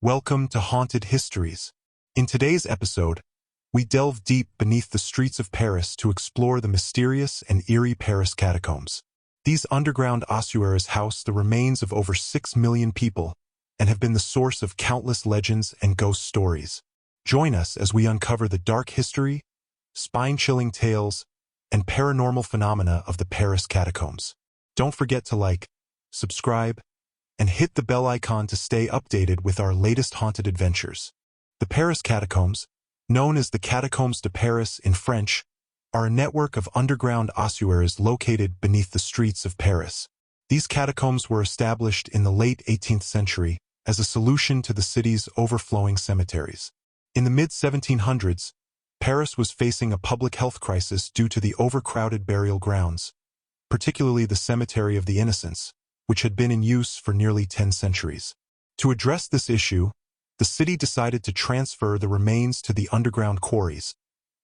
Welcome to Haunted Histories. In today's episode, we delve deep beneath the streets of Paris to explore the mysterious and eerie Paris catacombs. These underground ossuaries house the remains of over 6 million people and have been the source of countless legends and ghost stories. Join us as we uncover the dark history, spine-chilling tales, and paranormal phenomena of the Paris catacombs. Don't forget to like, subscribe, and hit the bell icon to stay updated with our latest haunted adventures. The Paris catacombs, known as the Catacombs de Paris in French, are a network of underground ossuaries located beneath the streets of Paris. These catacombs were established in the late 18th century as a solution to the city's overflowing cemeteries. In the mid-1700s, Paris was facing a public health crisis due to the overcrowded burial grounds, particularly the Cemetery of the Innocents, which had been in use for nearly 10 centuries. To address this issue, the city decided to transfer the remains to the underground quarries,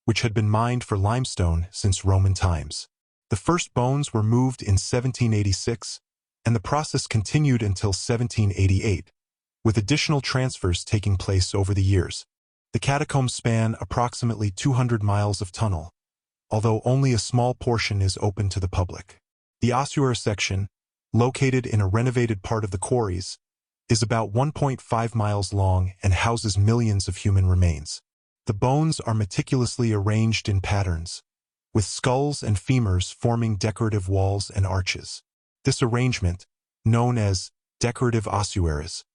which had been mined for limestone since Roman times. The first bones were moved in 1786, and the process continued until 1788, with additional transfers taking place over the years. The catacombs span approximately 200 miles of tunnel, although only a small portion is open to the public. The ossuary section, located in a renovated part of the quarries, is about 1.5 miles long and houses millions of human remains. The bones are meticulously arranged in patterns, with skulls and femurs forming decorative walls and arches. This arrangement, known as decorative ossuaries,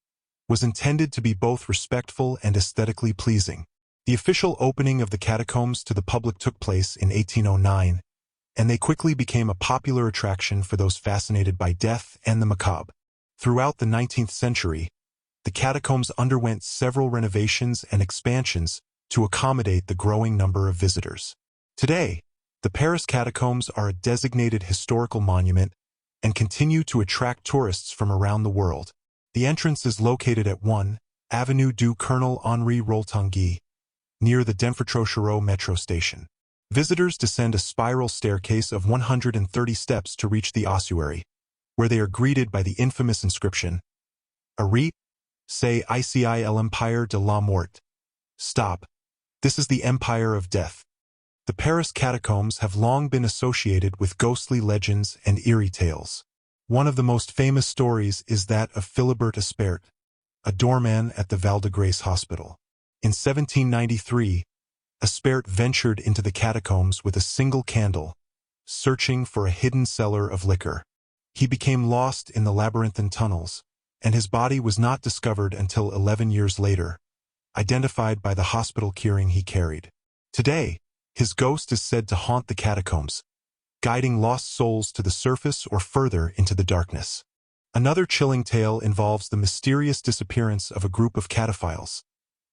was intended to be both respectful and aesthetically pleasing. The official opening of the catacombs to the public took place in 1809, and they quickly became a popular attraction for those fascinated by death and the macabre. Throughout the 19th century, the catacombs underwent several renovations and expansions to accommodate the growing number of visitors. Today, the Paris catacombs are a designated historical monument and continue to attract tourists from around the world. The entrance is located at 1 Avenue du Colonel Henri Roltanguy, near the Denfert-Chauchereau metro station. Visitors descend a spiral staircase of 130 steps to reach the ossuary, where they are greeted by the infamous inscription, Arrête, c'est ici l'Empire de la Mort. Stop. This is the Empire of Death. The Paris catacombs have long been associated with ghostly legends and eerie tales. One of the most famous stories is that of Philibert Aspert, a doorman at the Val-de-Grâce Hospital. In 1793, Aspert ventured into the catacombs with a single candle, searching for a hidden cellar of liquor. He became lost in the labyrinthine tunnels, and his body was not discovered until 11 years later, identified by the hospital keyring he carried. Today, his ghost is said to haunt the catacombs, guiding lost souls to the surface or further into the darkness. Another chilling tale involves the mysterious disappearance of a group of cataphiles,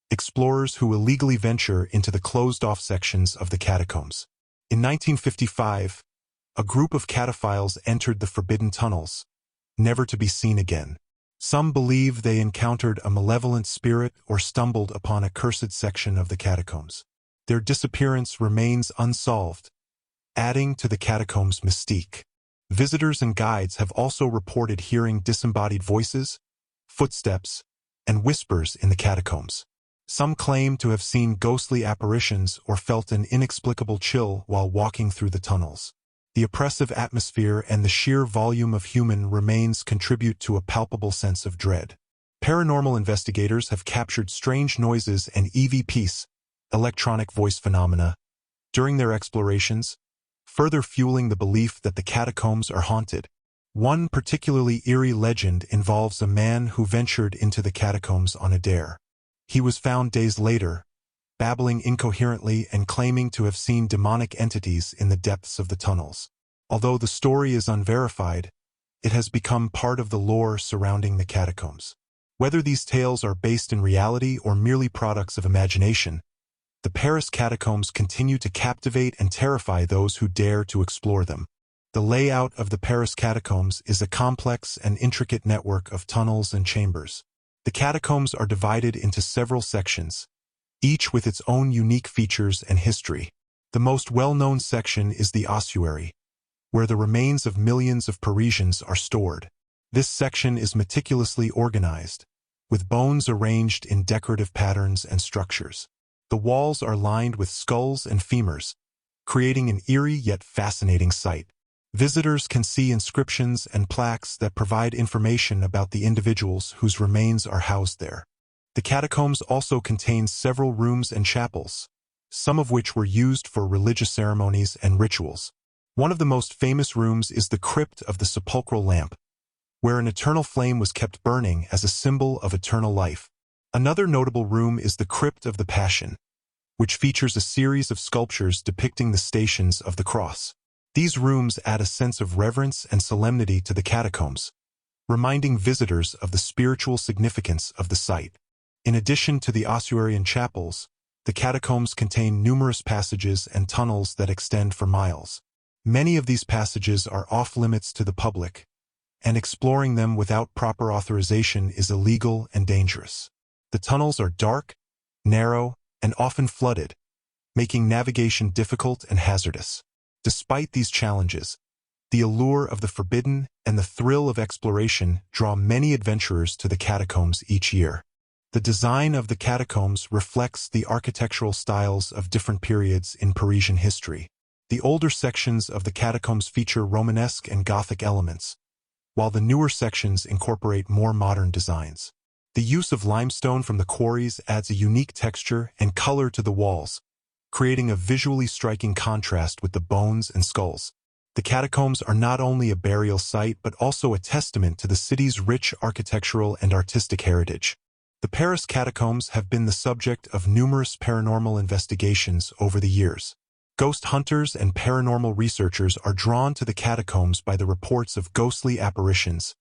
explorers who illegally venture into the closed-off sections of the catacombs. In 1955, a group of cataphiles entered the forbidden tunnels, never to be seen again. Some believe they encountered a malevolent spirit or stumbled upon a cursed section of the catacombs. Their disappearance remains unsolved, adding to the catacombs' mystique. Visitors and guides have also reported hearing disembodied voices, footsteps, and whispers in the catacombs. Some claim to have seen ghostly apparitions or felt an inexplicable chill while walking through the tunnels. The oppressive atmosphere and the sheer volume of human remains contribute to a palpable sense of dread. Paranormal investigators have captured strange noises and EVPs, electronic voice phenomena, during their explorations, further fueling the belief that the catacombs are haunted. One particularly eerie legend involves a man who ventured into the catacombs on a dare. He was found days later, babbling incoherently and claiming to have seen demonic entities in the depths of the tunnels. Although the story is unverified, it has become part of the lore surrounding the catacombs. Whether these tales are based in reality or merely products of imagination, the Paris catacombs continue to captivate and terrify those who dare to explore them. The layout of the Paris catacombs is a complex and intricate network of tunnels and chambers. The catacombs are divided into several sections, each with its own unique features and history. The most well-known section is the ossuary, where the remains of millions of Parisians are stored. This section is meticulously organized, with bones arranged in decorative patterns and structures. The walls are lined with skulls and femurs, creating an eerie yet fascinating sight. Visitors can see inscriptions and plaques that provide information about the individuals whose remains are housed there. The catacombs also contain several rooms and chapels, some of which were used for religious ceremonies and rituals. One of the most famous rooms is the Crypt of the Sepulchral Lamp, where an eternal flame was kept burning as a symbol of eternal life. Another notable room is the Crypt of the Passion, which features a series of sculptures depicting the Stations of the Cross. These rooms add a sense of reverence and solemnity to the catacombs, reminding visitors of the spiritual significance of the site. In addition to the ossuary and chapels, the catacombs contain numerous passages and tunnels that extend for miles. Many of these passages are off-limits to the public, and exploring them without proper authorization is illegal and dangerous. The tunnels are dark, narrow, and often flooded, making navigation difficult and hazardous. Despite these challenges, the allure of the forbidden and the thrill of exploration draw many adventurers to the catacombs each year. The design of the catacombs reflects the architectural styles of different periods in Parisian history. The older sections of the catacombs feature Romanesque and Gothic elements, while the newer sections incorporate more modern designs. The use of limestone from the quarries adds a unique texture and color to the walls, creating a visually striking contrast with the bones and skulls. The catacombs are not only a burial site but also a testament to the city's rich architectural and artistic heritage. The Paris catacombs have been the subject of numerous paranormal investigations over the years. Ghost hunters and paranormal researchers are drawn to the catacombs by the reports of ghostly apparitions,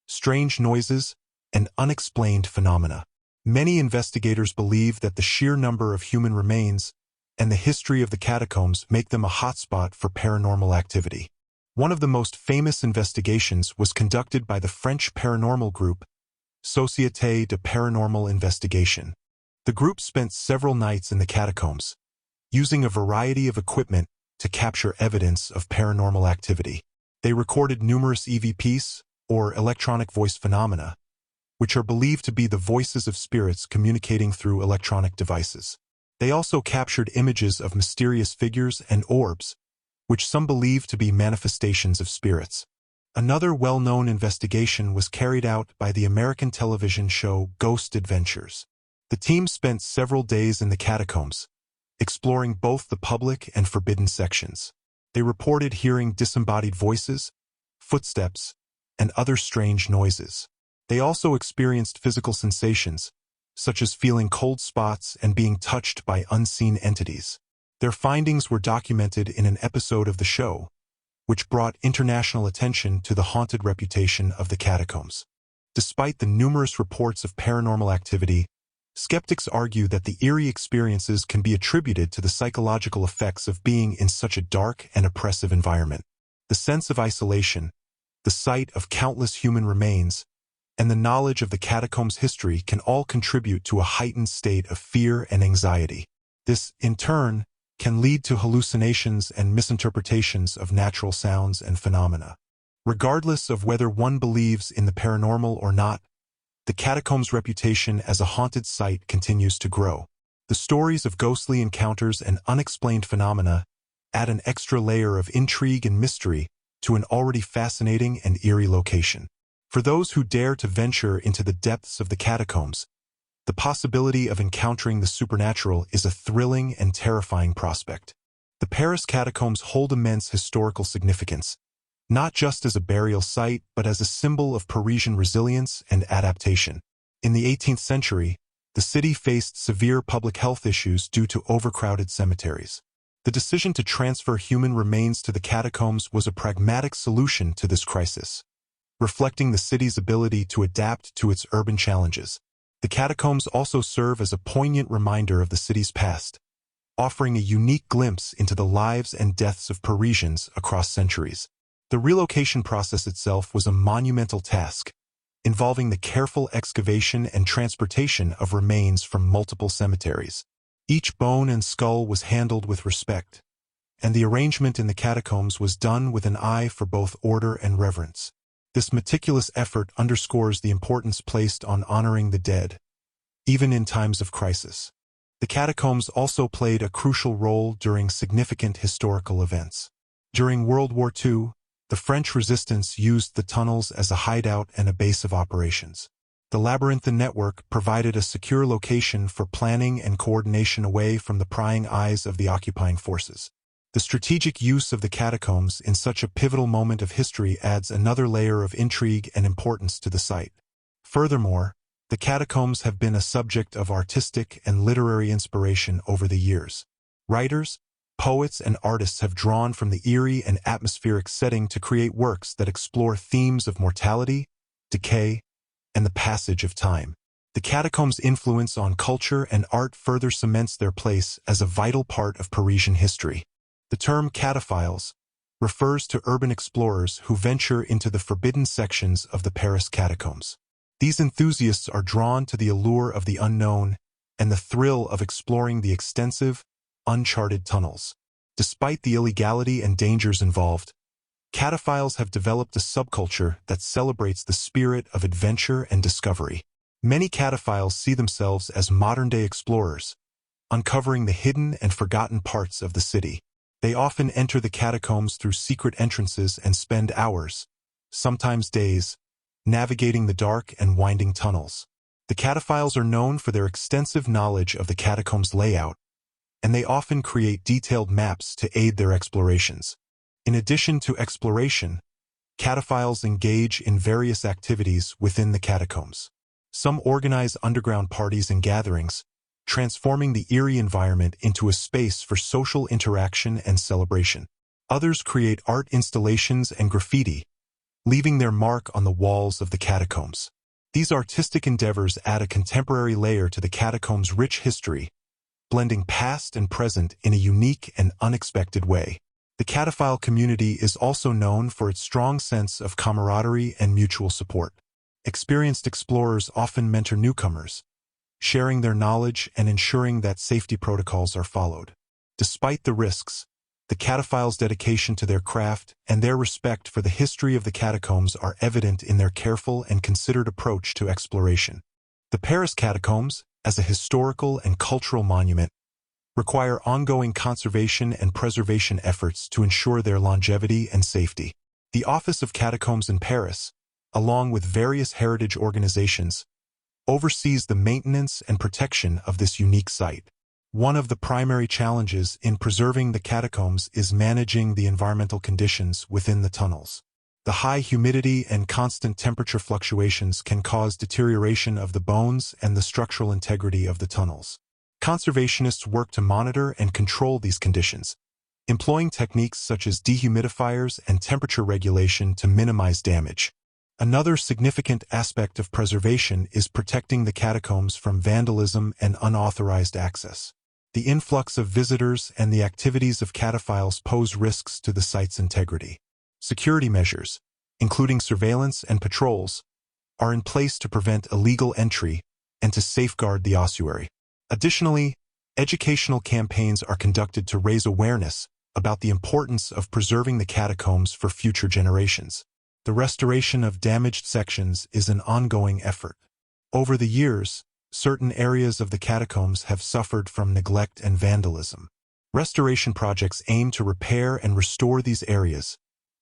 strange noises, and unexplained phenomena. Many investigators believe that the sheer number of human remains and the history of the catacombs make them a hotspot for paranormal activity. One of the most famous investigations was conducted by the French paranormal group, Société de Paranormal Investigation. The group spent several nights in the catacombs, using a variety of equipment to capture evidence of paranormal activity. They recorded numerous EVPs, or electronic voice phenomena, which are believed to be the voices of spirits communicating through electronic devices. They also captured images of mysterious figures and orbs, which some believe to be manifestations of spirits. Another well-known investigation was carried out by the American television show Ghost Adventures. The team spent several days in the catacombs, exploring both the public and forbidden sections. They reported hearing disembodied voices, footsteps, and other strange noises. They also experienced physical sensations, such as feeling cold spots and being touched by unseen entities. Their findings were documented in an episode of the show, which brought international attention to the haunted reputation of the catacombs. Despite the numerous reports of paranormal activity, skeptics argue that the eerie experiences can be attributed to the psychological effects of being in such a dark and oppressive environment. The sense of isolation, the sight of countless human remains, and the knowledge of the catacombs' history can all contribute to a heightened state of fear and anxiety. This, in turn, can lead to hallucinations and misinterpretations of natural sounds and phenomena. Regardless of whether one believes in the paranormal or not, the catacombs' reputation as a haunted site continues to grow. The stories of ghostly encounters and unexplained phenomena add an extra layer of intrigue and mystery to an already fascinating and eerie location. For those who dare to venture into the depths of the catacombs, the possibility of encountering the supernatural is a thrilling and terrifying prospect. The Paris catacombs hold immense historical significance, not just as a burial site but as a symbol of Parisian resilience and adaptation. In the 18th century, the city faced severe public health issues due to overcrowded cemeteries. The decision to transfer human remains to the catacombs was a pragmatic solution to this crisis, reflecting the city's ability to adapt to its urban challenges. The catacombs also serve as a poignant reminder of the city's past, offering a unique glimpse into the lives and deaths of Parisians across centuries. The relocation process itself was a monumental task, involving the careful excavation and transportation of remains from multiple cemeteries. Each bone and skull was handled with respect, and the arrangement in the catacombs was done with an eye for both order and reverence. This meticulous effort underscores the importance placed on honoring the dead, even in times of crisis. The catacombs also played a crucial role during significant historical events. During World War II, the French resistance used the tunnels as a hideout and a base of operations. The labyrinthine network provided a secure location for planning and coordination away from the prying eyes of the occupying forces. The strategic use of the catacombs in such a pivotal moment of history adds another layer of intrigue and importance to the site. Furthermore, the catacombs have been a subject of artistic and literary inspiration over the years. Writers, poets, and artists have drawn from the eerie and atmospheric setting to create works that explore themes of mortality, decay, and the passage of time. The catacombs' influence on culture and art further cements their place as a vital part of Parisian history. The term cataphiles refers to urban explorers who venture into the forbidden sections of the Paris catacombs. These enthusiasts are drawn to the allure of the unknown and the thrill of exploring the extensive, uncharted tunnels. Despite the illegality and dangers involved, cataphiles have developed a subculture that celebrates the spirit of adventure and discovery. Many cataphiles see themselves as modern-day explorers, uncovering the hidden and forgotten parts of the city. They often enter the catacombs through secret entrances and spend hours, sometimes days, navigating the dark and winding tunnels. The cataphiles are known for their extensive knowledge of the catacombs' layout, and they often create detailed maps to aid their explorations. In addition to exploration, cataphiles engage in various activities within the catacombs. Some organize underground parties and gatherings, transforming the eerie environment into a space for social interaction and celebration. Others create art installations and graffiti, leaving their mark on the walls of the catacombs. These artistic endeavors add a contemporary layer to the catacombs' rich history, blending past and present in a unique and unexpected way. The cataphile community is also known for its strong sense of camaraderie and mutual support. Experienced explorers often mentor newcomers, sharing their knowledge and ensuring that safety protocols are followed. Despite the risks, the cataphiles' dedication to their craft and their respect for the history of the catacombs are evident in their careful and considered approach to exploration. The Paris catacombs, as a historical and cultural monument, require ongoing conservation and preservation efforts to ensure their longevity and safety. The Office of Catacombs in Paris, along with various heritage organizations, oversees the maintenance and protection of this unique site. One of the primary challenges in preserving the catacombs is managing the environmental conditions within the tunnels. The high humidity and constant temperature fluctuations can cause deterioration of the bones and the structural integrity of the tunnels. Conservationists work to monitor and control these conditions, employing techniques such as dehumidifiers and temperature regulation to minimize damage. Another significant aspect of preservation is protecting the catacombs from vandalism and unauthorized access. The influx of visitors and the activities of cataphiles pose risks to the site's integrity. Security measures, including surveillance and patrols, are in place to prevent illegal entry and to safeguard the ossuary. Additionally, educational campaigns are conducted to raise awareness about the importance of preserving the catacombs for future generations. The restoration of damaged sections is an ongoing effort. Over the years, certain areas of the catacombs have suffered from neglect and vandalism. Restoration projects aim to repair and restore these areas,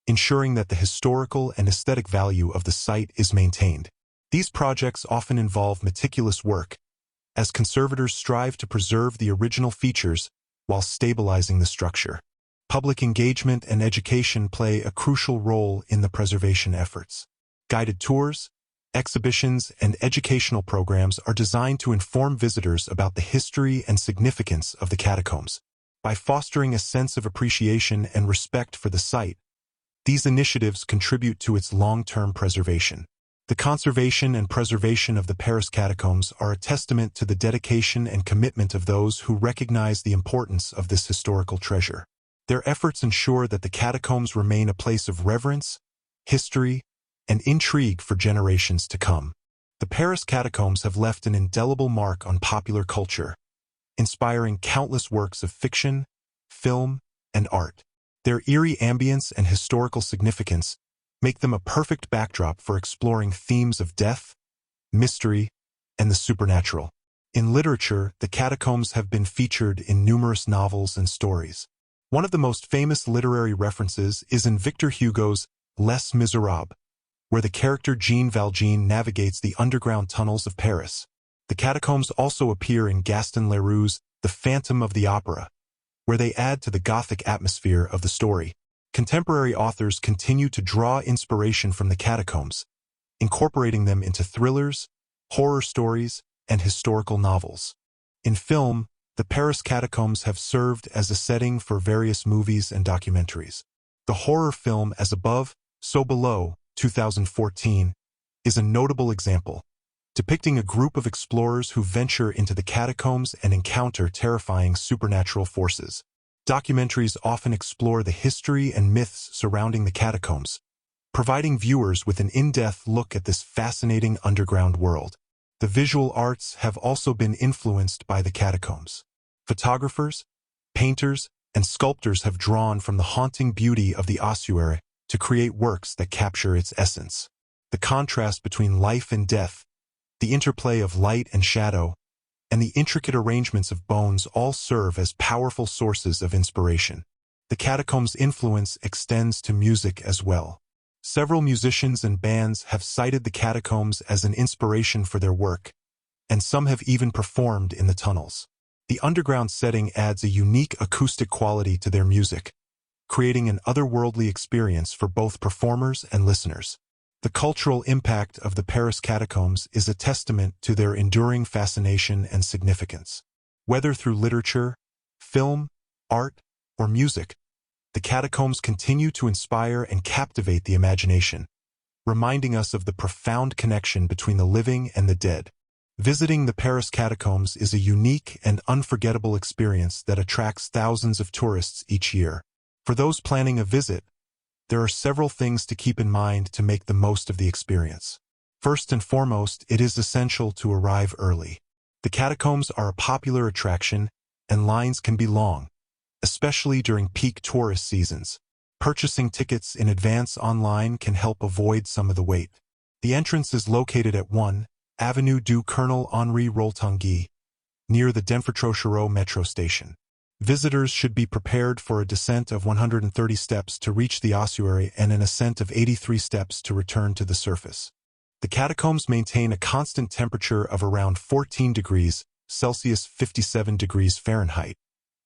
ensuring that the historical and aesthetic value of the site is maintained. These projects often involve meticulous work, as conservators strive to preserve the original features while stabilizing the structure. Public engagement and education play a crucial role in the preservation efforts. Guided tours, exhibitions, and educational programs are designed to inform visitors about the history and significance of the catacombs. By fostering a sense of appreciation and respect for the site, these initiatives contribute to its long-term preservation. The conservation and preservation of the Paris catacombs are a testament to the dedication and commitment of those who recognize the importance of this historical treasure. Their efforts ensure that the catacombs remain a place of reverence, history, and intrigue for generations to come. The Paris catacombs have left an indelible mark on popular culture, inspiring countless works of fiction, film, and art. Their eerie ambience and historical significance make them a perfect backdrop for exploring themes of death, mystery, and the supernatural. In literature, the catacombs have been featured in numerous novels and stories. One of the most famous literary references is in Victor Hugo's Les Miserables, where the character Jean Valjean navigates the underground tunnels of Paris. The catacombs also appear in Gaston Leroux's The Phantom of the Opera, where they add to the Gothic atmosphere of the story. Contemporary authors continue to draw inspiration from the catacombs, incorporating them into thrillers, horror stories, and historical novels. In film, the Paris catacombs have served as a setting for various movies and documentaries. The horror film As Above, So Below, 2014, is a notable example, depicting a group of explorers who venture into the catacombs and encounter terrifying supernatural forces. Documentaries often explore the history and myths surrounding the catacombs, providing viewers with an in-depth look at this fascinating underground world. The visual arts have also been influenced by the catacombs. Photographers, painters, and sculptors have drawn from the haunting beauty of the ossuary to create works that capture its essence. The contrast between life and death, the interplay of light and shadow, and the intricate arrangements of bones all serve as powerful sources of inspiration. The catacombs' influence extends to music as well. Several musicians and bands have cited the catacombs as an inspiration for their work, and some have even performed in the tunnels. The underground setting adds a unique acoustic quality to their music, creating an otherworldly experience for both performers and listeners. The cultural impact of the Paris catacombs is a testament to their enduring fascination and significance. Whether through literature, film, art, or music, the catacombs continue to inspire and captivate the imagination, reminding us of the profound connection between the living and the dead. Visiting the Paris catacombs is a unique and unforgettable experience that attracts thousands of tourists each year. For those planning a visit, there are several things to keep in mind to make the most of the experience. First and foremost, it is essential to arrive early. The catacombs are a popular attraction, and lines can be long, especially during peak tourist seasons. Purchasing tickets in advance online can help avoid some of the wait. The entrance is located at 1 Avenue du Colonel Henri Roltanguy, near the Denfert-Chauchereau metro station. Visitors should be prepared for a descent of 130 steps to reach the ossuary and an ascent of 83 steps to return to the surface. The catacombs maintain a constant temperature of around 14 degrees Celsius 57 degrees Fahrenheit,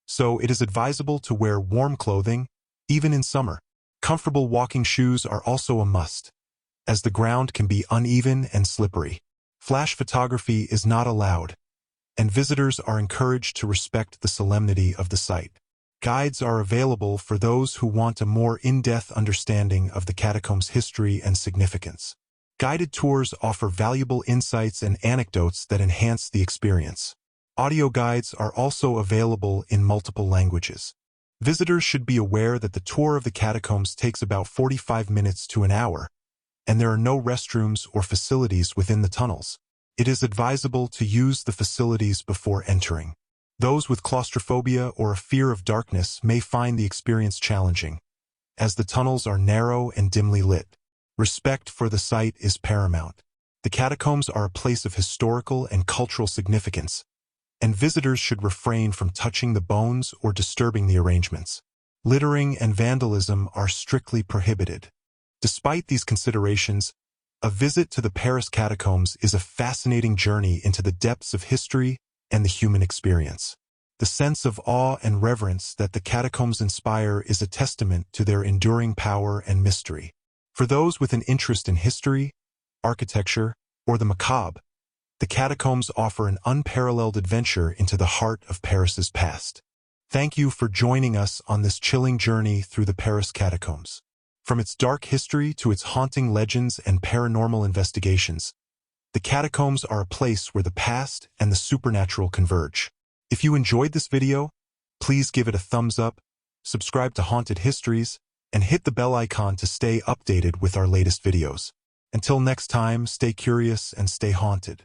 so it is advisable to wear warm clothing, even in summer. Comfortable walking shoes are also a must, as the ground can be uneven and slippery. Flash photography is not allowed, and visitors are encouraged to respect the solemnity of the site. Guides are available for those who want a more in-depth understanding of the catacombs' history and significance. Guided tours offer valuable insights and anecdotes that enhance the experience. Audio guides are also available in multiple languages. Visitors should be aware that the tour of the catacombs takes about 45 minutes to an hour, and there are no restrooms or facilities within the tunnels. It is advisable to use the facilities before entering. Those with claustrophobia or a fear of darkness may find the experience challenging, as the tunnels are narrow and dimly lit. Respect for the site is paramount. The catacombs are a place of historical and cultural significance, and visitors should refrain from touching the bones or disturbing the arrangements. Littering and vandalism are strictly prohibited. Despite these considerations, a visit to the Paris catacombs is a fascinating journey into the depths of history and the human experience. The sense of awe and reverence that the catacombs inspire is a testament to their enduring power and mystery. For those with an interest in history, architecture, or the macabre, the catacombs offer an unparalleled adventure into the heart of Paris's past. Thank you for joining us on this chilling journey through the Paris catacombs. From its dark history to its haunting legends and paranormal investigations, the catacombs are a place where the past and the supernatural converge. If you enjoyed this video, please give it a thumbs up, subscribe to Haunted Histories, and hit the bell icon to stay updated with our latest videos. Until next time, stay curious and stay haunted.